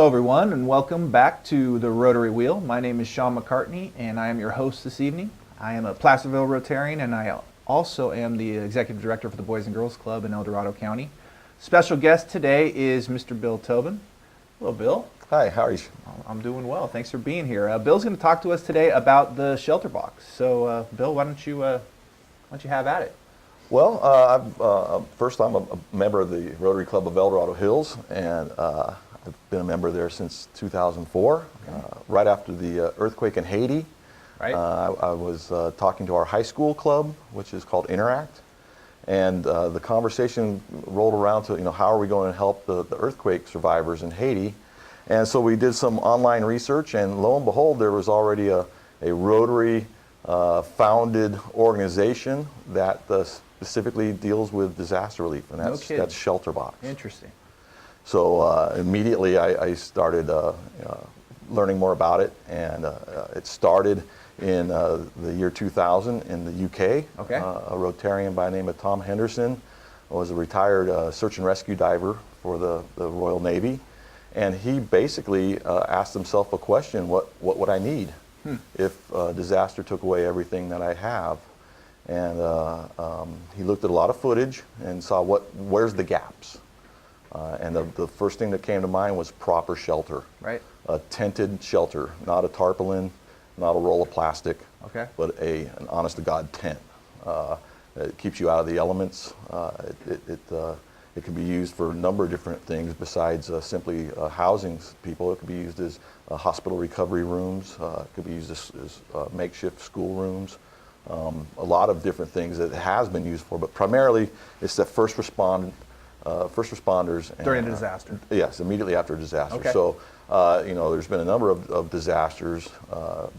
Hello everyone and welcome back to the Rotary Wheel. My name is Sean McCartney and I am your host this evening. I am a Placerville Rotarian and I also am the Executive Director for the Boys and Girls Club in El Dorado County. Special guest today is Mr. Bill Tobin. Hello Bill. Hi, how are you? I'm doing well. Thanks for being here. Bill's going to talk to us today about the shelter box. So Bill, why don't you have at it? Well, first I'm a member of the Rotary Club of El Dorado Hills, and I've been a member there since 2004, right after the earthquake in Haiti. Right. I was talking to our high school club, which is called Interact, and the conversation rolled around to, how are we going to help the earthquake survivors in Haiti? And so we did some online research, and lo and behold, there was already a Rotary founded organization that specifically deals with disaster relief, and that's Shelter Box. Interesting. So immediately I started learning more about it, and it started in the year 2000 in the UK. Okay. A Rotarian by the name of Tom Henderson was a retired search and rescue diver for the Royal Navy, and he basically asked himself a question: what would I need if disaster took away everything that I have? And he looked at a lot of footage and saw where's the gaps. And the first thing that came to mind was proper shelter. Right. A tented shelter, not a tarpaulin, not a roll of plastic, but an honest-to-God tent. It keeps you out of the elements. It can be used for a number of different things besides simply housing people. It could be used as hospital recovery rooms. It could be used as makeshift school rooms. A lot of different things that it has been used for, but primarily it's the first responders. During a disaster. Yes, immediately after a disaster. Okay. So, there's been a number of disasters,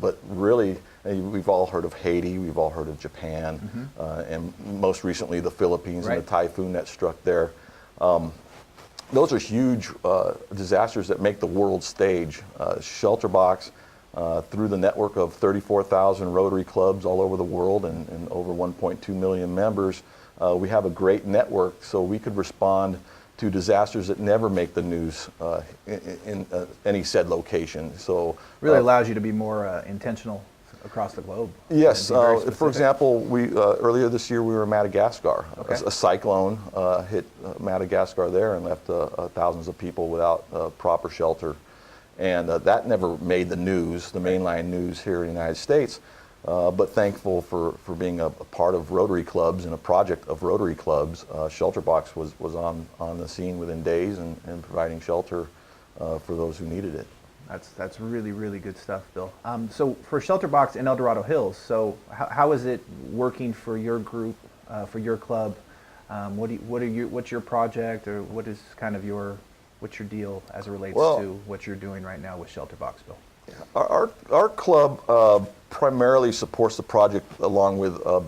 but really, we've all heard of Haiti, we've all heard of Japan, and most recently the Philippines and the typhoon that struck there. Those are huge disasters that make the world stage. Shelter Box, through the network of 34,000 Rotary clubs all over the world and over 1.2 million members, we have a great network, so we could respond to disasters that never make the news in any said location. So really allows you to be more intentional across the globe. Yes. For example, we earlier this year we were in Madagascar. A cyclone hit Madagascar there and left thousands of people without proper shelter. And that never made the news, the mainline news here in the United States. But thankful for being a part of Rotary clubs and a project of Rotary clubs, Shelter Box was on the scene within days and providing shelter for those who needed it. That's really, really good stuff, Bill. So for Shelter Box in El Dorado Hills, so how is it working for your group, for your club? What's your project, or what is kind of what's your deal as it relates to what you're doing right now with Shelter Box, Bill? Our club primarily supports the project along with, the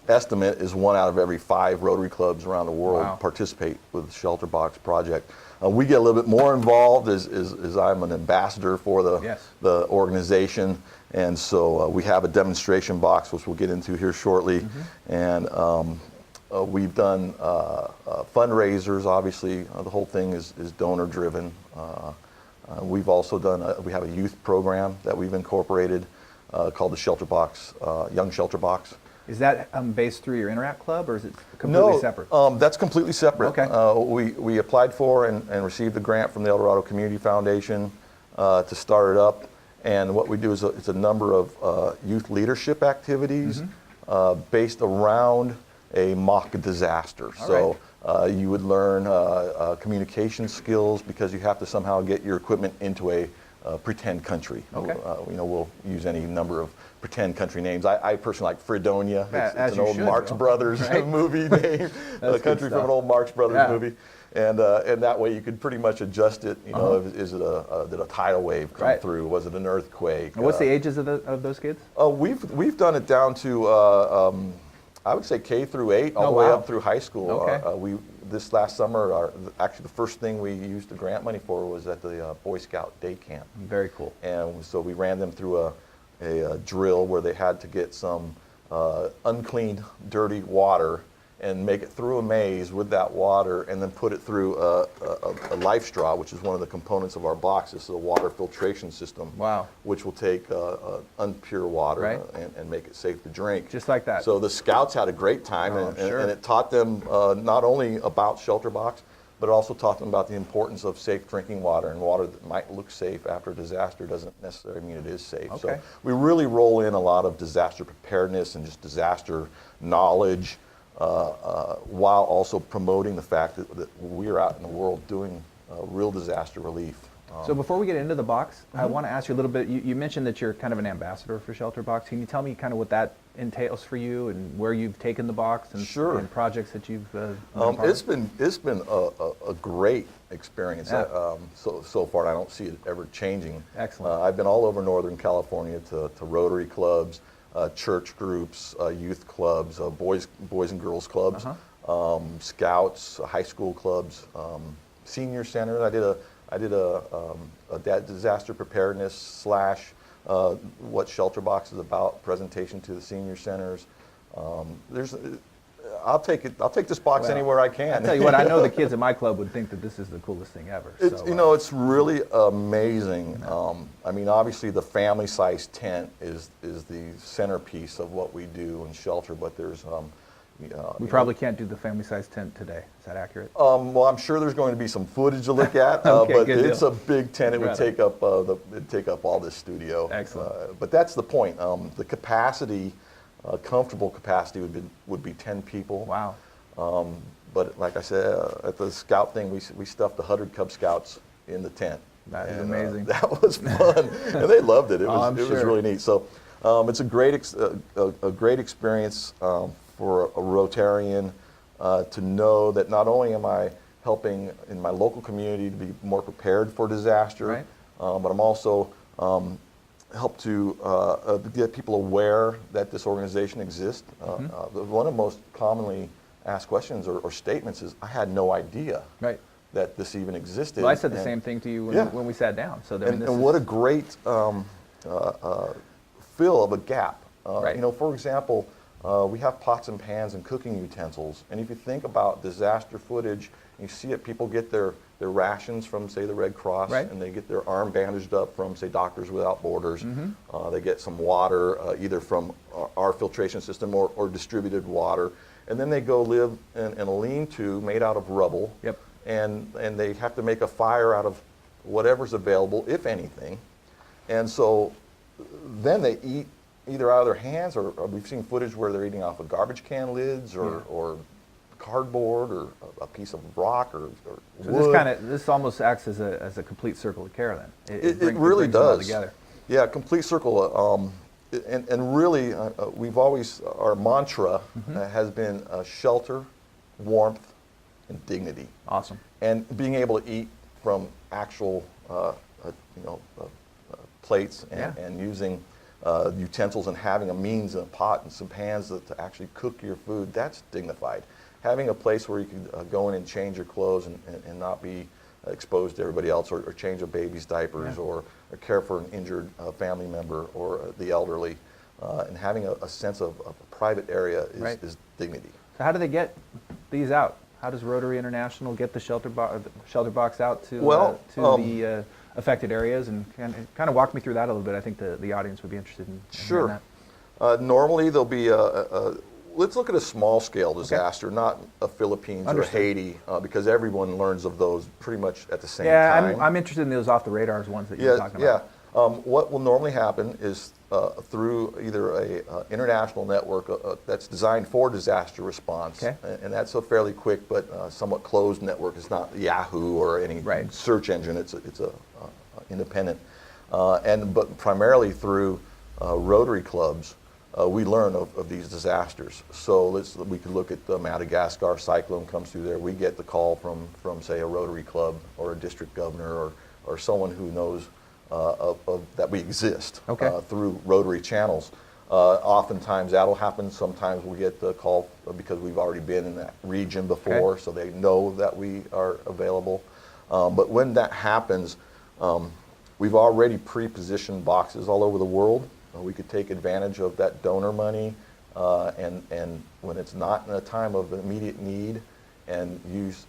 estimate is 1 out of every 5 Rotary clubs around the world participate with the Shelter Box project. We get a little bit more involved as I'm an ambassador for the organization, and so we have a demonstration box, which we'll get into here shortly, and we've done fundraisers. Obviously, the whole thing is donor driven. We've also done, we have a youth program that we've incorporated called the Shelter Box, Young Shelter Box. Is that based through your Interact club, or is it completely separate? No, that's completely separate. Okay. We applied for and received a grant from the El Dorado Community Foundation to start it up. And what we do is it's a number of youth leadership activities based around a mock disaster. You would learn communication skills because you have to somehow get your equipment into a pretend country. We'll use any number of pretend country names. I personally like Fredonia. It's an old Marx Brothers movie name, a country from an old Marx Brothers movie. And that way you could pretty much adjust it. Did a tidal wave come through? Was it an earthquake? And what's the ages of those kids? We've done it down to I would say K through 8, all the way up through high school. This last summer, actually the first thing we used the grant money for was at the Boy Scout day camp. Very cool. And so we ran them through a drill where they had to get some uncleaned, dirty water and make it through a maze with that water, and then put it through a life straw, which is one of the components of our box. This is a water filtration system. Wow. Which will take unpure water Right. and make it safe to drink. Just like that. So the scouts had a great time, Oh, sure. and it taught them not only about Shelter Box, but it also taught them about the importance of safe drinking water, and water that might look safe after a disaster doesn't necessarily mean it is safe. Okay. So we really roll in a lot of disaster preparedness and just disaster knowledge, while also promoting the fact that we're out in the world doing real disaster relief. So before we get into the box, I Mm-hmm. want to ask you a little bit, you mentioned that you're kind of an ambassador for Shelter Box. Can you tell me kind of what that entails for you and where you've taken the box and, Sure. and projects that you've been a part It's of? been a great experience Yeah. so far, and I don't see it ever changing. Excellent. I've been all over Northern California to Rotary clubs, church groups, youth clubs, boys and girls clubs, Uh-huh. scouts, high school clubs, senior centers. I did a disaster preparedness slash what Shelter Box is about presentation to the senior centers. I'll take this box Well, anywhere I can. I tell you what, I know the kids at my club would think that this is the coolest thing ever. It's, So, it's really amazing. I mean, obviously the family-sized tent is the centerpiece of what we do in Shelter, but there's we probably can't do the family-sized tent today. Is that accurate? well, I'm sure there's going to be some footage to look at, Okay, but good it's deal. a big tent. It would Right. take up it'd take up all this studio. Excellent. But that's the point. The capacity, comfortable capacity, would be 10 people. Wow. But like I said, at the scout thing, we stuffed 100 Cub Scouts in the tent. That is And, amazing. that was fun, and they loved it. It was I'm it was sure. really neat. So it's a great a great experience for a Rotarian to know that not only am I helping in my local community to be more prepared for disaster, Right. but I'm also help to get people aware that this organization exists. One of the most commonly asked questions or statements is, "I had no idea Right. that this even existed." Well, I said the And- same thing to you when, Yeah. when we sat down. So, I mean, this and is, what a great fill of a gap. Right. For example, we have pots and pans and cooking utensils. And if you think about disaster footage, you see it, people get their rations from, say, the Red Cross, Right. and they get their arm bandaged up from, say, Doctors Without Borders. Mm-hmm. They get some water, either from our filtration system or distributed water. And then they go live in a lean-to made out of rubble. Yep. And they have to make a fire out of whatever's available, if anything. And so then they eat either out of their hands, or we've seen footage where they're eating off of garbage can lids or cardboard or a piece of rock or so wood. this almost acts as a complete circle of care then. It brings really them all does. together. Yeah, complete circle. And really, we've always, our mantra has been shelter, warmth, and dignity. Awesome. And being able to eat from actual, plates and using utensils and having a means and a pot and some pans to actually cook your food, that's dignified. Having a place where you can go in and change your clothes and not be exposed to everybody else, or change a baby's diapers, or care for an injured family member or the elderly, and having a sense of a private area is dignity. So how do they get these out? How does Rotary International get the shelter box out to the affected areas? And kind of walk me through that a little bit. I think the audience would be interested in hearing Sure. that. Normally there'll be let's look at a small scale disaster, not a Philippines Understood. or Haiti, because everyone learns of those pretty much at the same time. Yeah, I'm interested in those off the radars ones that you're talking about. What will normally happen is through either a international network that's designed for disaster response, Okay. and that's a fairly quick but somewhat closed network. It's not Yahoo or any Right. search engine. It's a independent, but primarily through Rotary clubs. We learn of these disasters. So we could look at the Madagascar cyclone comes through there. We get the call from say a Rotary club or a district governor or someone who knows that we exist through Rotary channels. Oftentimes that'll happen. Sometimes we get the call because we've already been in that region before, so they know that we are available. But when that happens, we've already pre-positioned boxes all over the world. We could take advantage of that donor money and when it's not in a time of immediate need, and use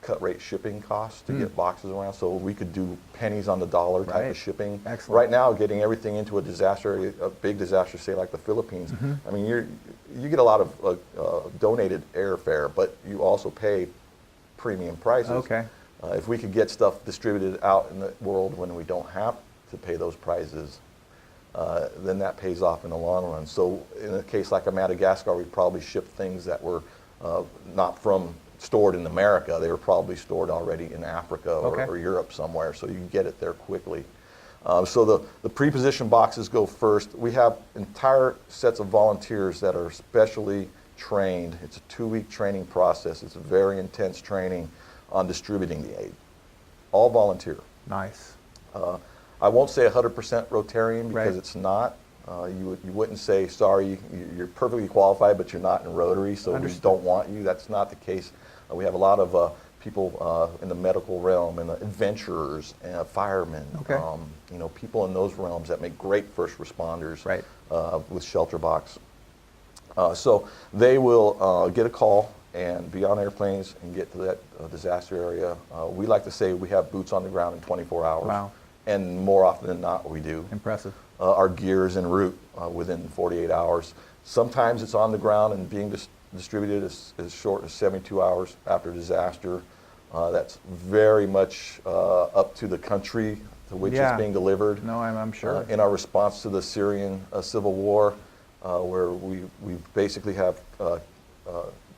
cut rate shipping costs to get boxes around. So we could do pennies on the dollar type of shipping. Excellent. Right now, getting everything into a disaster area, a big disaster, say like the Philippines, I mean, you get a lot of donated airfare, but you also pay premium prices. Okay. If we could get stuff distributed out in the world when we don't have to pay those prices, then that pays off in the long run. So in a case like a Madagascar, we probably shipped things that were not stored in America. They were probably stored already in Africa or Europe somewhere, so you can get it there quickly. So the pre-positioned boxes go first. We have entire sets of volunteers that are specially trained. It's a 2-week training process. It's a very intense training on distributing the aid. All volunteer. Nice. I won't say 100% Rotarian because it's not. You wouldn't say, sorry, you're perfectly qualified, but you're not in Rotary, so we don't want you. That's not the case. We have a lot of people in the medical realm, and adventurers, and firemen, you know, people in those realms that make great first responders with Shelter Box. So they will get a call and be on airplanes and get to that disaster area. We like to say we have boots on the ground in 24 hours. Wow. And more often than not, we do. Impressive. Our gear is en route within 48 hours. Sometimes it's on the ground and being distributed as short as 72 hours after disaster. That's very much up to the country to which it's being delivered. No, I'm sure. In our response to the Syrian civil war, where we basically have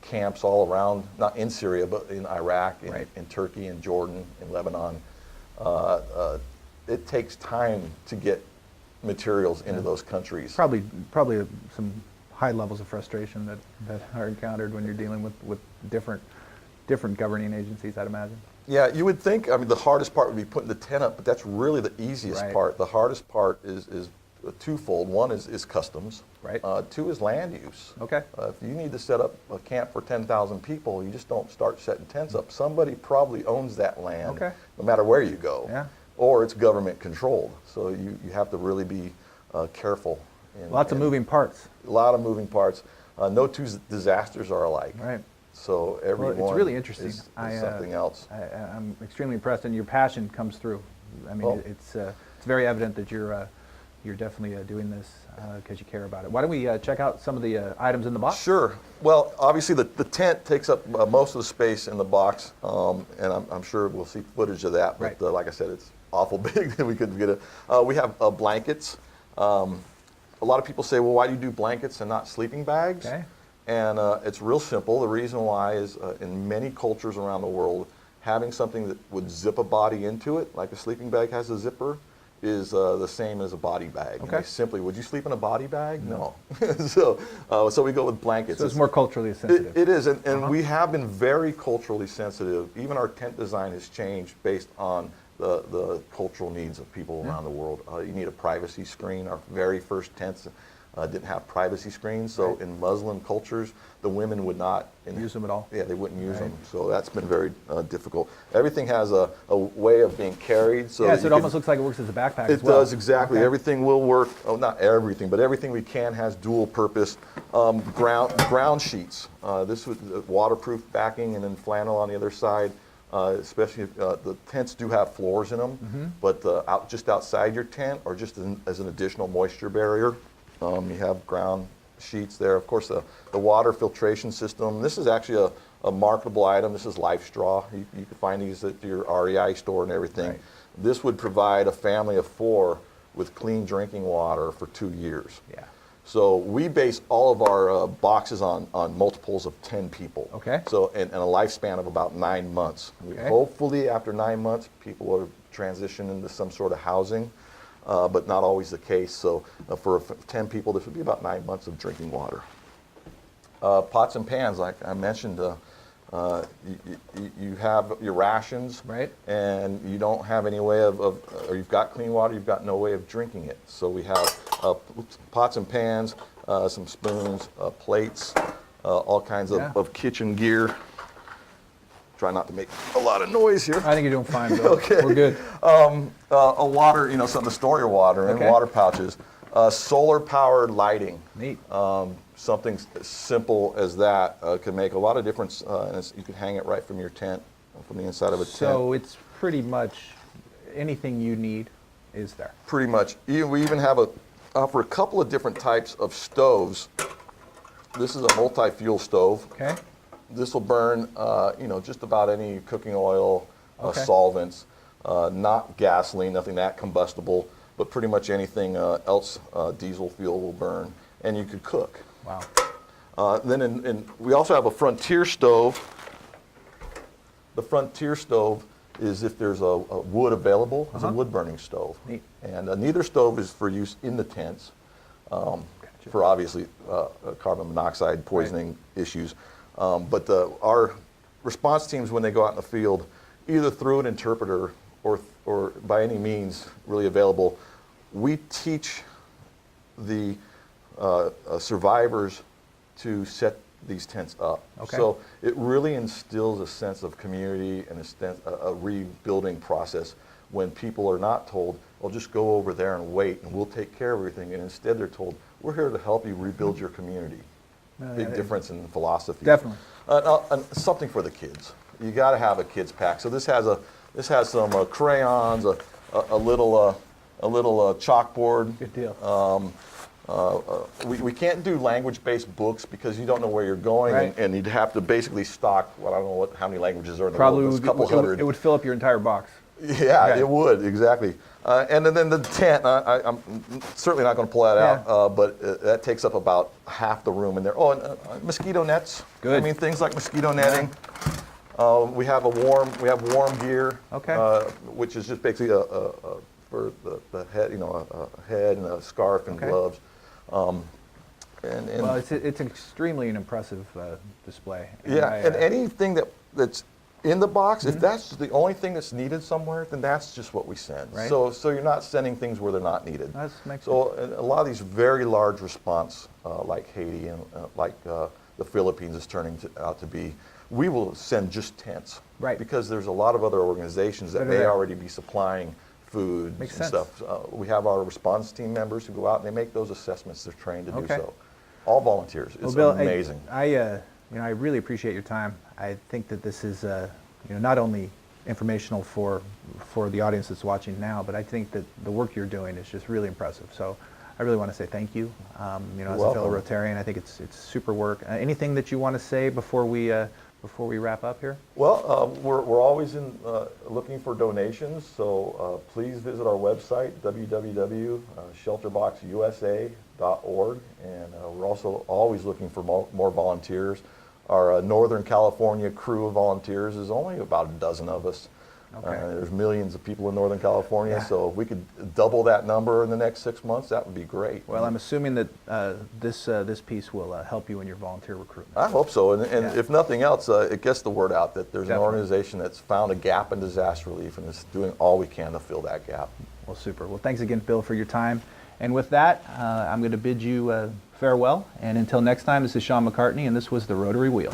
camps all around, not in Syria, but in Iraq, in Turkey, in Jordan, in Lebanon. It takes time to get materials into those countries. Probably some high levels of frustration that are encountered when you're dealing with different governing agencies, I'd imagine. Yeah, you would think, I mean, the hardest part would be putting the tent up, but that's really the easiest part. The hardest part is twofold. One is customs. Right. 2 is land use. Okay. If you need to set up a camp for 10,000 people, you just don't start setting tents up. Somebody probably owns that land, no matter where you go. Yeah. Or it's government controlled. So you have to really be careful. Lots of moving parts. A lot of moving parts. No two disasters are alike. Right. So everyone it's really interesting. is something else. I'm extremely impressed, and your passion comes through. I mean, it's very evident that you're definitely doing this because you care about it. Why don't we check out some of the items in the box? Sure. Well, obviously the tent takes up most of the space in the box, and I'm sure we'll see footage of that. But like I said, it's awful big that we couldn't get it. We have blankets. A lot of people say, well, why do you do blankets and not sleeping bags? Okay. And it's real simple. The reason why is in many cultures around the world, having something that would zip a body into it, like a sleeping bag has a zipper, is the same as a body bag. Okay. Simply, would you sleep in a body bag? No. So we go with blankets. So it's more culturally sensitive. It is, and we have been very culturally sensitive. Even our tent design has changed based on the cultural needs of people around the world. You need a privacy screen. Our very first tents didn't have privacy screens, so in Muslim cultures, the women would not use them at all. Yeah, they wouldn't use them. So that's been very difficult. Everything has a way of being carried. So it almost looks like it works as a backpack as It well. does, exactly. Everything will work. Oh, not everything, but everything we can has dual purpose. Ground sheets. This with waterproof backing and then flannel on the other side. Especially if the tents do have floors in them, but just outside your tent or just as an additional moisture barrier, you have ground sheets there. Of course, the water filtration system. This is actually a marketable item. This is Life Straw. You can find these at your REI store and everything. Right. This would provide a family of 4 with clean drinking water for 2 years. Yeah. So we base all of our boxes on multiples of 10 people. Okay. So and a lifespan of about 9 months. Okay. Hopefully after 9 months, people will transition into some sort of housing, but not always the case. So for 10 people, this would be about 9 months of drinking water. Pots and pans, like I mentioned, you have your rations, and you don't have any way of, or you've got clean water, you've got no way of drinking it. So we have pots and pans, some spoons, plates, all kinds of kitchen gear. Try not to make a lot of noise here. I think you're doing fine, Bill. Okay. We're good. A water, something to store your water in, water pouches. Solar-powered lighting. Neat. Something simple as that can make a lot of difference, and you can hang it right from your tent, from the inside of a tent. So it's pretty much anything you need is there. Pretty much. We even have offer a couple of different types of stoves. This is a multi-fuel stove. Okay. This will burn, just about any cooking oil, Okay. solvents, not gasoline, nothing that combustible, but pretty much anything else diesel fuel will burn, and you could cook. Wow. Then we also have a Frontier stove. The Frontier stove is if there's a wood available, it's a wood burning stove. Neat. And neither stove is for use in the tents for obviously carbon monoxide poisoning issues. But our response teams, when they go out in the field, either through an interpreter or by any means really available, we teach the survivors to set these tents up. Okay. So it really instills a sense of community and a rebuilding process when people are not told, well, just go over there and wait and we'll take care of everything. And instead they're told, we're here to help you rebuild your community. Big difference in philosophy. Definitely. And something for the kids. You got to have a kids pack. So this has some crayons, a little chalkboard. Good deal. We can't do language-based books because you don't know where you're going, Right. and you'd have to basically stock. Well, I don't know how many languages are in the Probably world. It's a couple hundred. it would fill up your entire box. Yeah, Okay. it would, exactly. And then the tent, I'm certainly not going to pull that out, but that takes up about half the room in there. Oh, and mosquito nets. Good. I mean, things like mosquito netting. We have warm gear, Okay. which is just basically for the head, a head and a scarf and Okay. gloves. Well, it's extremely an impressive display. Yeah, and anything that's in the box, if that's the only thing that's needed somewhere, then that's just what we send. Right. So you're not sending things where they're not needed. That makes So a lot of these very large response, like Haiti and like the Philippines is turning out to be, we will send just tents. Right. Because there's a lot of other organizations that That are may there. already be supplying food Makes and sense. stuff. We have our response team members who go out and they make those assessments. They're trained to do Okay. so. All volunteers. It's Well, Bill, amazing. I really appreciate your time. I think that this is not only informational for the audience that's watching now, but I think that the work you're doing is just really impressive. So I really want to say thank you. As a fellow Rotarian, I think it's super work. Anything that you want to say before we wrap up here? Well, we're always looking for donations, so please visit our website, www.shelterboxusa.org, and we're also always looking for more volunteers. Our Northern California crew of volunteers is only about a dozen of us. Okay. There's millions of people in Northern California, Yeah. so if we could double that number in the next 6 months, that would be great. Well, I'm assuming that this piece will help you in your volunteer recruitment. I hope so, and Yeah. if nothing else, it gets the word out that there's Definitely. an organization that's found a gap in disaster relief and is doing all we can to fill that gap. Well, super. Well, thanks again, Bill, for your time. And with that, I'm going to bid you farewell. And until next time, this is Sean McCartney, and this was the Rotary Wheel.